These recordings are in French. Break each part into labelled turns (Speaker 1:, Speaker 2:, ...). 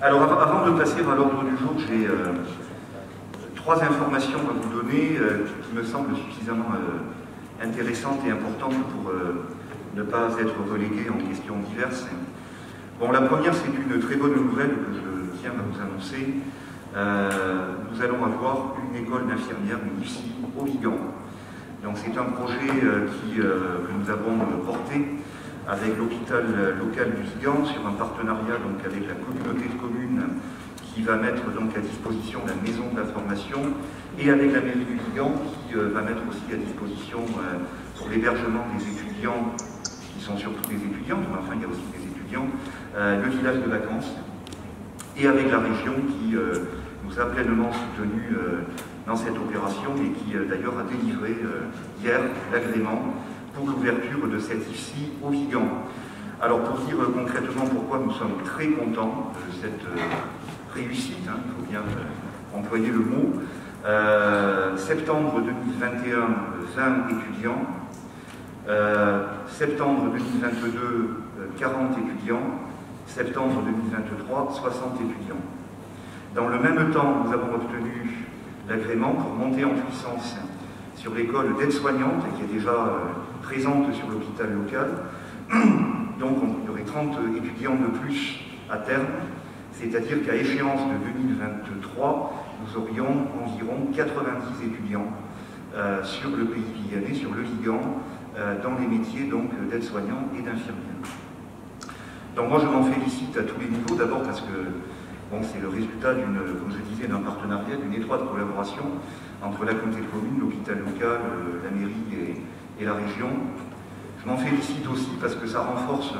Speaker 1: Alors, avant de passer à l'ordre du jour, j'ai 3 informations à vous donner qui me semblent suffisamment intéressantes et importantes pour ne pas être reléguées en questions diverses. Bon, la première, c'est une très bonne nouvelle que je tiens à vous annoncer. Nous allons avoir une école d'infirmières ici, au Vigan. Donc c'est un projet que nous avons porté avec l'hôpital local du Vigan sur un partenariat donc, avec la communauté de communes qui va mettre donc, à disposition la maison de la formation et avec la mairie du Vigan qui va mettre aussi à disposition pour l'hébergement des étudiants qui sont surtout des étudiants, mais enfin il y a aussi des étudiants, le village de vacances et avec la région qui nous a pleinement soutenus dans cette opération et qui d'ailleurs a délivré hier l'agrément pour l'ouverture de cette IFSI au Vigan. Alors pour dire concrètement pourquoi nous sommes très contents de cette réussite, il faut bien employer le mot, septembre 2021, 20 étudiants, septembre 2022, 40 étudiants, septembre 2023, 60 étudiants. Dans le même temps, nous avons obtenu l'agrément pour monter en puissance sur l'école d'aide-soignante qui est déjà présente sur l'hôpital local. Donc il y aurait 30 étudiants de plus à terme, c'est-à-dire qu'à échéance de 2023, nous aurions environ 90 étudiants sur le pays viganais, sur le Vigan, dans les métiers d'aide-soignant et d'infirmière. Donc moi je m'en félicite à tous les niveaux, d'abord parce que bon, c'est le résultat comme je disais, d'un partenariat, d'une étroite collaboration entre la communauté de communes, l'hôpital local, la mairie et la région. Je m'en félicite aussi parce que ça renforce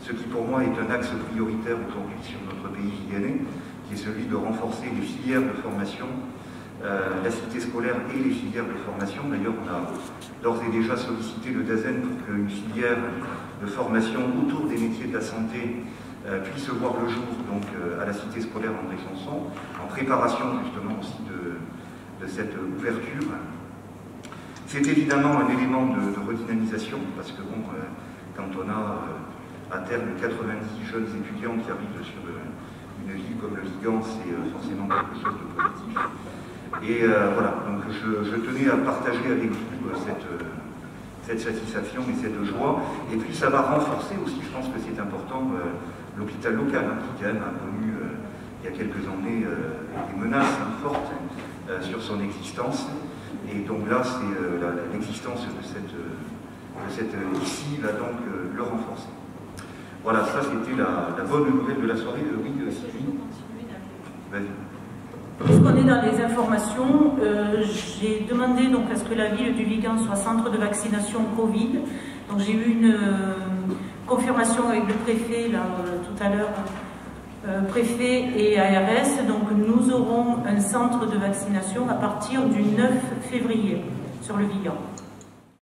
Speaker 1: ce qui pour moi est un axe prioritaire aujourd'hui sur notre pays viganais, qui est celui de renforcer les filières de formation, la cité scolaire et les filières de formation. D'ailleurs, on a d'ores et déjà sollicité le DAZEN pour qu'une filière de formation autour des métiers de la santé puisse voir le jour donc, à la cité scolaire André Sanson, en préparation justement aussi de cette ouverture. C'est évidemment un élément de redynamisation, parce que bon, quand on a à terme 90 jeunes étudiants qui arrivent sur une ville comme le Vigan, c'est forcément quelque chose de positif. Et voilà, donc je tenais à partager avec vous cette satisfaction et cette joie. Et puis ça va renforcer aussi, je pense que c'est important, l'hôpital local, qui quand même a connu il y a quelques années des menaces fortes sur son existence. Et donc là, c'est l'existence de cette ici va donc le renforcer. Voilà, ça c'était la bonne nouvelle de la soirée. Oui, Sylvie. Vas-y.
Speaker 2: Puisqu'on est dans les informations, j'ai demandé donc à ce que la ville du Vigan soit centre de vaccination Covid. Donc j'ai eu une confirmation avec le préfet là, tout à l'heure, préfet et ARS. Donc nous aurons un centre de vaccination à partir du 9 février sur le Vigan.